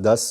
10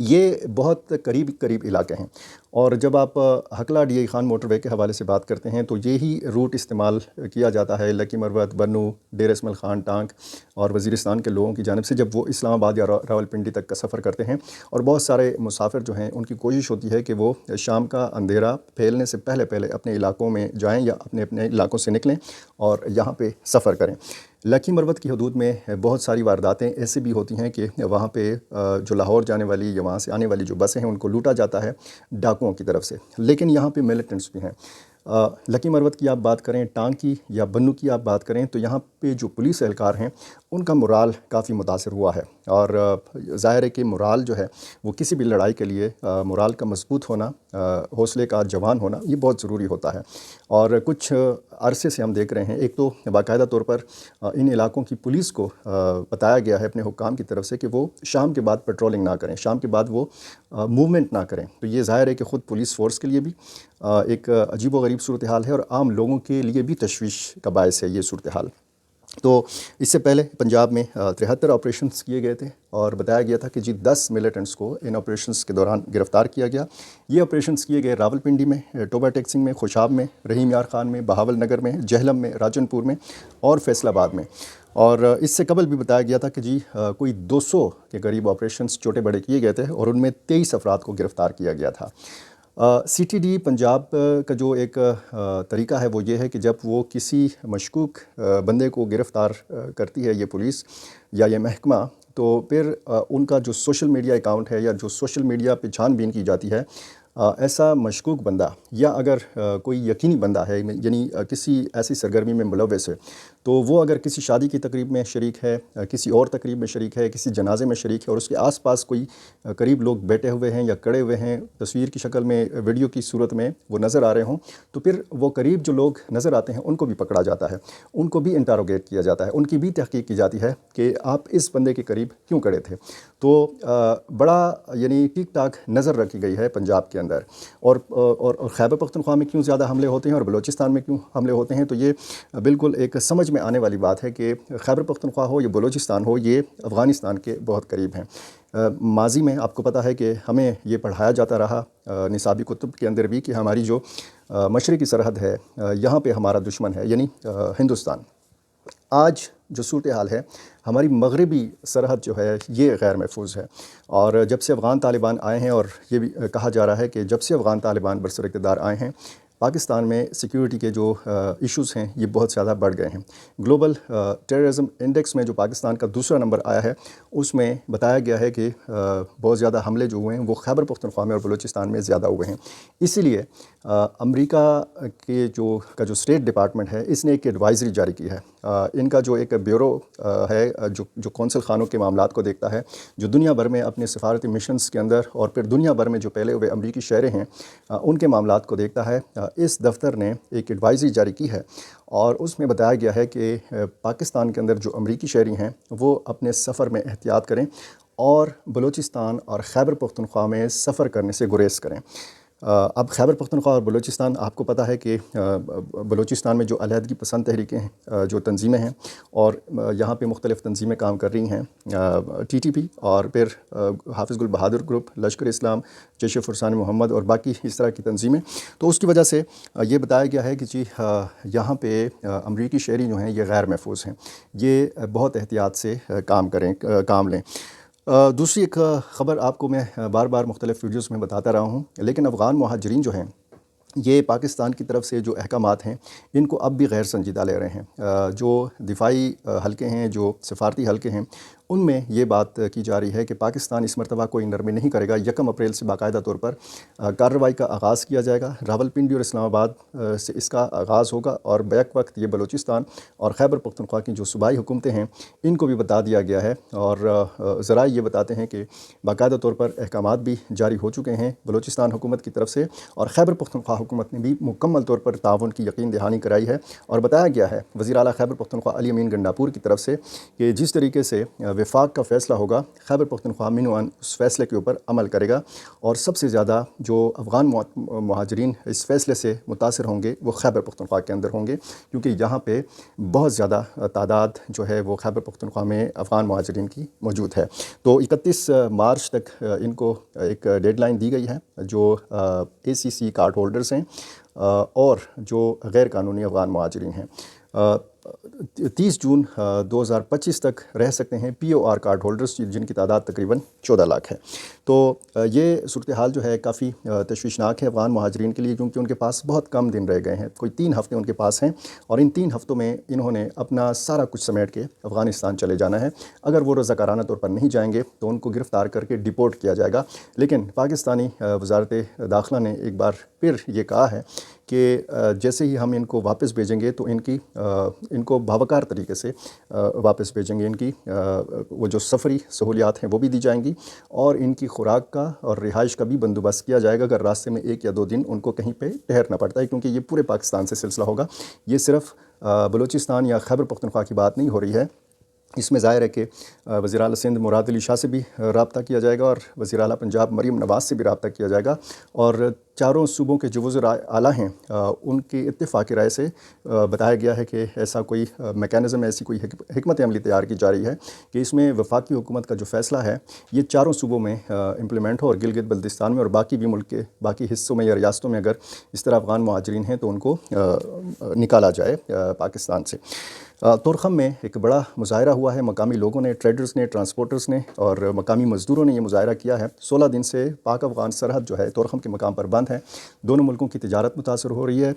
یہ بہت قریب علاقے ہیں، اور جب آپ Hakla D I Khan motor وے کے حوالے سے بات کرتے ہیں تو یہی روٹ استعمال کیا جاتا ہے لکی مروت، بنو، ڈیر اسماعیل خان، ٹانک اور وزیرستان کے لوگوں کی جانب سے جب وہ اسلام آباد یا راولپنڈی تک کا سفر کرتے ہیں، اور بہت سارے مسافر جو ہیں ان کی کوشش ہوتی ہے کہ وہ شام کا اندھیرا پھیلنے سے پہلے اپنے علاقوں میں جائیں یا اپنے علاقوں سے نکلیں اور یہاں پہ سفر کریں۔ لکی مروت کی حدود میں بہت ساری وارداتیں ایسی بھی ہوتی ہیں کہ وہاں پہ جو لاہور جانے والی یا وہاں سے آنے والی جو بسیں ہیں ان کو لوٹا جاتا ہے ڈاکوؤں کی طرف سے، لیکن یہاں پہ ملیٹنٹس بھی ہیں۔ لکی مروت کی آپ بات کریں، ٹانک کی یا بنو کی آپ بات کریں، تو یہاں پہ جو پولیس اہلکار ہیں ان کا مورال کافی متاثر ہوا ہے، اور ظاہر ہے کہ مورال جو ہے وہ کسی بھی لڑائی کے لیے مورال کا مضبوط ہونا، حوصلے کا جوان ہونا، یہ بہت ضروری ہوتا ہے۔ اور کچھ عرصے سے ہم دیکھ رہے ہیں، ایک تو باقاعدہ طور پر ان علاقوں کی پولیس کو بتایا گیا ہے اپنے حکام کی طرف سے کہ وہ شام کے بعد پیٹرولنگ نہ کریں، شام کے بعد وہ موومنٹ نہ کریں۔ تو یہ ظاہر ہے کہ خود پولیس فورس کے لیے بھی ایک عجیب و غریب صورتحال ہے، اور عام لوگوں کے لیے بھی تشویش کا باعث ہے یہ صورتحال۔ تو اس سے پہلے پنجاب میں 73 آپریشنز کیے گئے تھے، اور بتایا گیا تھا کہ 10 ملیٹنٹس کو ان آپریشنز کے دوران گرفتار کیا گیا۔ یہ آپریشنز کیے گئے راولپنڈی میں، ٹوبہ ٹیکسنگ میں، خوشاب میں، رحیم یار خان میں، بہاول نگر میں، جہلم میں، راجن پور میں اور فیصل آباد میں۔ اور اس سے قبل بھی بتایا گیا تھا کہ کوئی 200 کے قریب آپریشنز چھوٹے بڑے کیے گئے تھے، اور ان میں 23 افراد کو گرفتار کیا گیا تھا۔ سی ٹی ڈی پنجاب کا جو ایک طریقہ ہے وہ یہ ہے کہ جب وہ کسی مشکوک بندے کو گرفتار کرتی ہے یہ پولیس یا یہ محکمہ، تو پھر ان کا جو سوشل میڈیا اکاؤنٹ ہے یا جو سوشل میڈیا پہ چھان بین کی جاتی ہے، ایسا مشکوک بندہ یا اگر کوئی یقینی بندہ ہے، یعنی کسی ایسی سرگرمی میں ملوث ہے، تو وہ اگر کسی شادی کی تقریب میں شریک ہے، کسی اور تقریب میں شریک ہے، کسی جنازے میں شریک ہے، اور اس کے آس پاس کوئی قریب لوگ بیٹھے ہوئے ہیں یا کڑے ہوئے ہیں، تصویر کی شکل میں، ویڈیو کی صورت میں وہ نظر آ رہے ہوں، تو پھر وہ قریب جو لوگ نظر آتے ہیں ان کو بھی پکڑا جاتا ہے، ان کو بھی انٹاروگیٹ کیا جاتا ہے، ان کی بھی تحقیق کی جاتی ہے کہ آپ اس بندے کے قریب کیوں کڑے تھے۔ تو بڑا یعنی ٹھیک ٹاک نظر رکھی گئی ہے پنجاب کے اندر، اور خیبر پختونخوا میں کیوں زیادہ حملے ہوتے ہیں اور بلوچستان میں کیوں حملے ہوتے ہیں، تو یہ بالکل ایک سمجھ میں آنے والی بات ہے کہ خیبر پختونخوا ہو یا بلوچستان ہو، یہ افغانستان کے بہت قریب ہیں۔ ماضی میں آپ کو پتہ ہے کہ ہمیں یہ پڑھایا جاتا رہا نصابی کتب کے اندر بھی کہ ہماری جو مشرقی سرحد ہے یہاں پہ ہمارا دشمن ہے، یعنی ہندوستان۔ آج جو صورتحال ہے، ہماری مغربی سرحد جو ہے یہ غیر محفوظ ہے، اور جب سے افغان طالبان آئے ہیں، اور یہ بھی کہا جا رہا ہے کہ جب سے افغان طالبان برسر اقتدار آئے ہیں، پاکستان میں سیکیورٹی کے جو ایشوز ہیں یہ بہت زیادہ بڑھ گئے ہیں۔ گلوبل ٹیررزم انڈیکس میں جو پاکستان کا دوسرا نمبر آیا ہے، اس میں بتایا گیا ہے کہ بہت زیادہ حملے جو ہوئے ہیں وہ خیبر پختونخوا میں اور بلوچستان میں زیادہ ہوئے ہیں۔ اسی لیے امریکہ کے جو اسٹیٹ ڈپارٹمنٹ ہے، اس نے ایک ایڈوائزری جاری کی ہے۔ ان کا جو ایک بیورو ہے جو قونصل خانوں کے معاملات کو دیکھتا ہے، جو دنیا بھر میں اپنے سفارتی مشنز کے اندر اور پھر دنیا بھر میں جو پہلے ہوئے امریکی شہری ہیں ان کے معاملات کو دیکھتا ہے، اس دفتر نے ایک ایڈوائزری جاری کی ہے، اور اس میں بتایا گیا ہے کہ پاکستان کے اندر جو امریکی شہری ہیں وہ اپنے سفر میں احتیاط کریں، اور بلوچستان اور خیبر پختونخوا میں سفر کرنے سے گریز کریں۔ اب خیبر پختونخوا اور بلوچستان، آپ کو پتہ ہے کہ بلوچستان میں جو علیحدگی پسند تحریکیں ہیں، جو تنظیمیں ہیں، اور یہاں پہ مختلف تنظیمیں کام کر رہی ہیں، ٹی ٹی پی اور پھر حافظ گل بہادر گروپ، لشکر اسلام، جیش فرسان محمد اور باقی اس طرح کی تنظیمیں، تو اس کی وجہ سے یہ بتایا گیا ہے کہ یہاں پہ امریکی شہری جو ہیں یہ غیر محفوظ ہیں، یہ بہت احتیاط سے کام لیں۔ دوسری ایک خبر آپ کو میں بار بار مختلف ویڈیوز میں بتاتا رہا ہوں، لیکن افغان مہاجرین جو ہیں یہ پاکستان کی طرف سے جو احکامات ہیں ان کو اب بھی غیر سنجیدہ لے رہے ہیں۔ جو دفاعی حلقے ہیں، جو سفارتی حلقے ہیں، ان میں یہ بات کی جا رہی ہے کہ پاکستان اس مرتبہ کوئی نرمی نہیں کرے گا۔ 1 اپریل سے باقاعدہ طور پر کارروائی کا آغاز کیا جائے گا، راولپنڈی اور اسلام آباد سے اس کا آغاز ہوگا، اور بیک وقت یہ بلوچستان اور خیبر پختونخوا کی جو صوبائی حکومتیں ہیں ان کو بھی بتا دیا گیا ہے، اور ذرائع یہ بتاتے ہیں کہ باقاعدہ طور پر احکامات بھی جاری ہو چکے ہیں بلوچستان حکومت کی طرف سے، اور خیبر پختونخوا حکومت نے بھی مکمل طور پر تعاون کی یقین دہانی کرائی ہے، اور بتایا گیا ہے وزیر اعلیٰ خیبر پختونخوا علی امین گنڈاپور کی طرف سے کہ جس طریقے سے وفاق کا فیصلہ ہوگا، خیبر پختونخوا منوان اس فیصلے کے اوپر عمل کرے گا، اور سب سے زیادہ جو افغان مہاجرین اس فیصلے سے متاثر ہوں گے وہ خیبر پختونخوا کے اندر ہوں گے، کیونکہ یہاں پہ بہت زیادہ تعداد جو ہے وہ خیبر پختونخوا میں افغان مہاجرین کی موجود ہے۔ تو 31 مارچ تک ان کو ایک ڈیڈ لائن دی گئی ہے، جو ACC کارڈ ہولڈرز ہیں اور جو غیر قانونی افغان مہاجرین ہیں 30 جون 2025 تک رہ سکتے ہیں POR کارڈ ہولڈرز، جن کی تعداد تقریباً 14 لاکھ ہے۔ تو یہ صورتحال جو ہے کافی تشویشناک ہے افغان مہاجرین کے لیے، کیونکہ ان کے پاس بہت کم دن رہ گئے ہیں، کوئی 3 ہفتے ان کے پاس ہیں، اور ان 3 ہفتوں میں انہوں نے اپنا سارا کچھ سمیٹ کے افغانستان چلے جانا ہے۔ اگر وہ رضاکارانہ طور پر نہیں جائیں گے تو ان کو گرفتار کر کے ڈیپورٹ کیا جائے گا، لیکن پاکستانی وزارت داخلہ نے ایک بار پھر یہ کہا ہے کہ جیسے ہی ہم ان کو واپس بھیجیں گے تو ان کو باوقار طریقے سے واپس بھیجیں گے، ان کی وہ جو سفری سہولیات ہیں وہ بھی دی جائیں گی، اور ان کی خوراک کا اور رہائش کا بھی بندوبست کیا جائے گا اگر راستے میں 1 یا 2 دن ان کو کہیں پہ ٹھہرنا پڑتا ہے، کیونکہ یہ پورے پاکستان سے سلسلہ ہوگا، یہ صرف بلوچستان یا خیبر پختونخوا کی بات نہیں ہو رہی ہے۔ اس میں ظاہر ہے کہ وزیر اعلیٰ سندھ مراد علی شاہ سے بھی رابطہ کیا جائے گا، اور وزیر اعلیٰ پنجاب مریم نواز سے بھی رابطہ کیا جائے گا، اور چاروں صوبوں کے جو وزراء اعلیٰ ہیں ان کی اتفاقی رائے سے بتایا گیا ہے کہ ایسا کوئی میکینزم، ایسی کوئی حکمت عملی تیار کی جا رہی ہے کہ اس میں وفاقی حکومت کا جو فیصلہ ہے یہ چاروں صوبوں میں امپلیمنٹ ہو، اور گلگت بلتستان میں اور باقی بھی ملک کے باقی حصوں میں یا ریاستوں میں اگر اس طرح افغان مہاجرین ہیں تو ان کو نکالا جائے پاکستان سے۔ طورخم میں ایک بڑا مظاہرہ ہوا ہے، مقامی لوگوں نے، ٹریڈرز نے، ٹرانسپورٹرز نے اور مقامی مزدوروں نے یہ مظاہرہ کیا ہے۔ 16 دن سے پاک افغان سرحد جو ہے طورخم کے مقام پر بند ہے، دونوں ملکوں کی تجارت متاثر ہو رہی ہے۔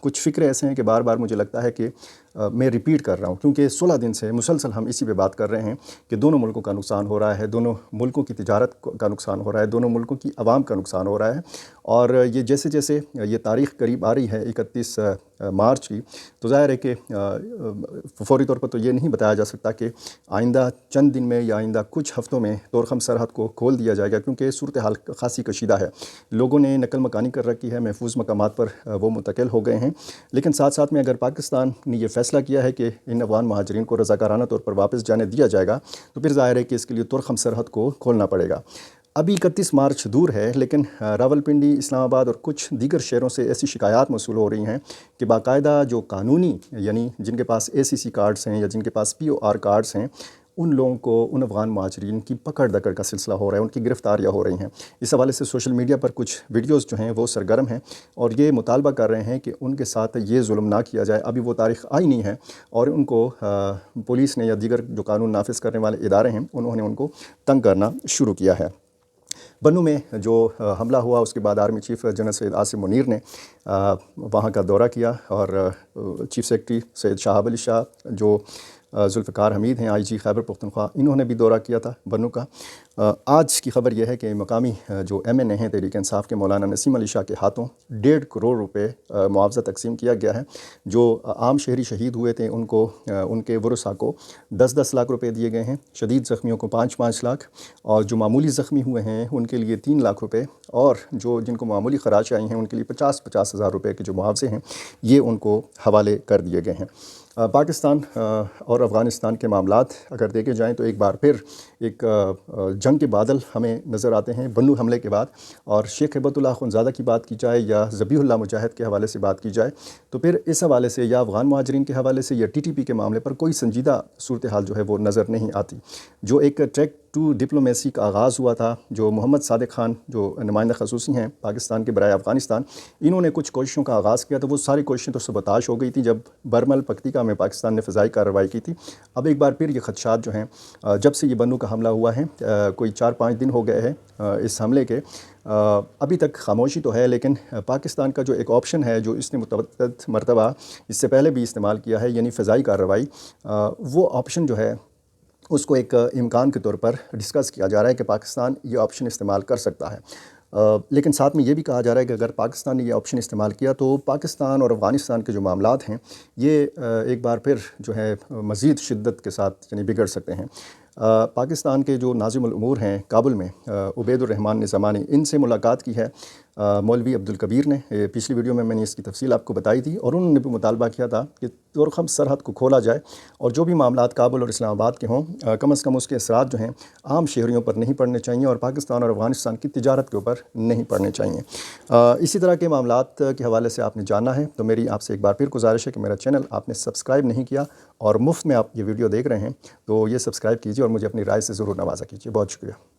کچھ فکرے ایسے ہیں کہ بار بار مجھے لگتا ہے کہ میں ریپیٹ کر رہا ہوں، کیونکہ 16 دن سے مسلسل ہم اسی پہ بات کر رہے ہیں کہ دونوں ملکوں کا نقصان ہو رہا ہے، دونوں ملکوں کی تجارت کا نقصان ہو رہا ہے، دونوں ملکوں کی عوام کا نقصان ہو رہا ہے، اور یہ جیسے جیسے یہ تاریخ قریب آ رہی ہے 31 مارچ کی، تو ظاہر ہے کہ فوری طور پر تو یہ نہیں بتایا جا سکتا کہ آئندہ چند دن میں یا آئندہ کچھ ہفتوں میں طورخم سرحد کو کھول دیا جائے گا، کیونکہ صورتحال خاصی کشیدہ ہے، لوگوں نے نقل مکانی کر رکھی ہے، محفوظ مقامات پر وہ منتقل ہو گئے ہیں، لیکن ساتھ ساتھ میں اگر پاکستان نے یہ فیصلہ کیا ہے کہ ان افغان مہاجرین کو رضاکارانہ طور پر واپس جانے دیا جائے گا، تو پھر ظاہر ہے کہ اس کے لیے طورخم سرحد کو کھولنا پڑے گا۔ ابھی 31 مارچ دور ہے، لیکن راولپنڈی، اسلام آباد اور کچھ دیگر شہروں سے ایسی شکایات موصول ہو رہی ہیں کہ باقاعدہ جو قانونی، یعنی جن کے پاس ACC کارڈز ہیں یا جن کے پاس POR کارڈز ہیں، ان لوگوں کو، ان افغان مہاجرین کی پکڑ دکڑ کا سلسلہ ہو رہا ہے، ان کی گرفتاریاں ہو رہی ہیں۔ اس حوالے سے سوشل میڈیا پر کچھ ویڈیوز جو ہیں وہ سرگرم ہیں، اور یہ مطالبہ کر رہے ہیں کہ ان کے ساتھ یہ ظلم نہ کیا جائے۔ ابھی وہ تاریخ آئی نہیں ہے، اور ان کو پولیس نے یا دیگر جو قانون نافذ کرنے والے ادارے ہیں انہوں نے ان کو تنگ کرنا شروع کیا ہے۔ بنوں میں جو حملہ ہوا اس کے بعد army chief general Syed Asim Munir نے وہاں کا دورہ کیا، اور چیف سیکرٹری سید شہاب علی شاہ، جو ذوالفقار حمید ہیں IG خیبر پختونخوا، انہوں نے بھی دورہ کیا تھا بنوں کا۔ آج کی خبر یہ ہے کہ مقامی جو MNA ہیں تحریک انصاف کے، مولانا نسیم علی شاہ کے ہاتھوں 1.5 کروڑ روپے معاوضہ تقسیم کیا گیا ہے۔ جو عام شہری شہید ہوئے تھے ان کو، ان کے ورثاء کو 10-10 لاکھ روپے دیے گئے ہیں، شدید زخمیوں کو 5-5 لاکھ، اور جو معمولی زخمی ہوئے ہیں ان کے لیے 3 لاکھ روپے، اور جن کو معمولی خراچیں آئی ہیں ان کے لیے 50 ہزار روپے کے جو معاوضے ہیں یہ ان کو حوالے کر دیے گئے ہیں۔ پاکستان اور افغانستان کے معاملات اگر دیکھے جائیں تو ایک بار پھر ایک جنگ کے بادل ہمیں نظر آتے ہیں بنو حملے کے بعد، اور شیخ ہیبت اللہ اخونزادہ کی بات کی جائے یا ذبیح اللہ مجاہد کے حوالے سے بات کی جائے، تو پھر اس حوالے سے یا افغان مہاجرین کے حوالے سے یا TTP کے معاملے پر کوئی سنجیدہ صورتحال جو ہے وہ نظر نہیں آتی۔ جو ایک ٹریک ٹو ڈپلومیسی کا آغاز ہوا تھا، جو محمد صادق خان جو نمائندہ خصوصی ہیں پاکستان کے برائے افغانستان، انہوں نے کچھ کوششوں کا آغاز کیا، تو وہ ساری کوششیں تو سبوتاش ہو گئی تھی جب برمل پکتیکا میں پاکستان نے فضائی کارروائی کی تھی۔ اب ایک بار پھر یہ خدشات جو ہیں، جب سے یہ بنو کا حملہ ہوا ہے، کوئی 4-5 دن ہو گئے ہیں اس حملے کے، ابھی تک خاموشی تو ہے، لیکن پاکستان کا جو ایک آپشن ہے جو اس نے متعدد مرتبہ اس سے پہلے بھی استعمال کیا ہے، یعنی فضائی کارروائی، وہ آپشن جو ہے اس کو ایک امکان کے طور پر ڈسکس کیا جا رہا ہے کہ پاکستان یہ آپشن استعمال کر سکتا ہے۔ لیکن ساتھ میں یہ بھی کہا جا رہا ہے کہ اگر پاکستان نے یہ آپشن استعمال کیا تو پاکستان اور افغانستان کے جو معاملات ہیں یہ ایک بار پھر جو ہے مزید شدت کے ساتھ یعنی بگڑ سکتے ہیں۔ پاکستان کے جو ناظم الامور ہیں کابل میں، عبید الرحمن نظامانی، ان سے ملاقات کی ہے مولوی عبدالکبیر نے پچھلی ویڈیو میں نے اس کی تفصیل آپ کو بتائی تھی، اور انہوں نے بھی مطالبہ کیا تھا کہ تورخم سرحد کو کھولا جائے اور جو بھی معاملات کابل اور اسلام آباد کے ہوں کم از کم اس کے اثرات جو ہیں عام شہریوں پر نہیں پڑنے چاہیے اور پاکستان اور افغانستان کی تجارت کے اوپر نہیں پڑنے چاہیے۔ اسی طرح کے معاملات کے حوالے سے آپ نے جاننا ہے تو میری آپ سے ایک بار پھر گزارش ہے کہ میرا چینل آپ نے سبسکرائب نہیں کیا اور مفت میں آپ یہ ویڈیو دیکھ رہے ہیں تو یہ سبسکرائب کیجیے اور مجھے اپنی رائے سے ضرور نوازا کیجیے۔ بہت شکریہ۔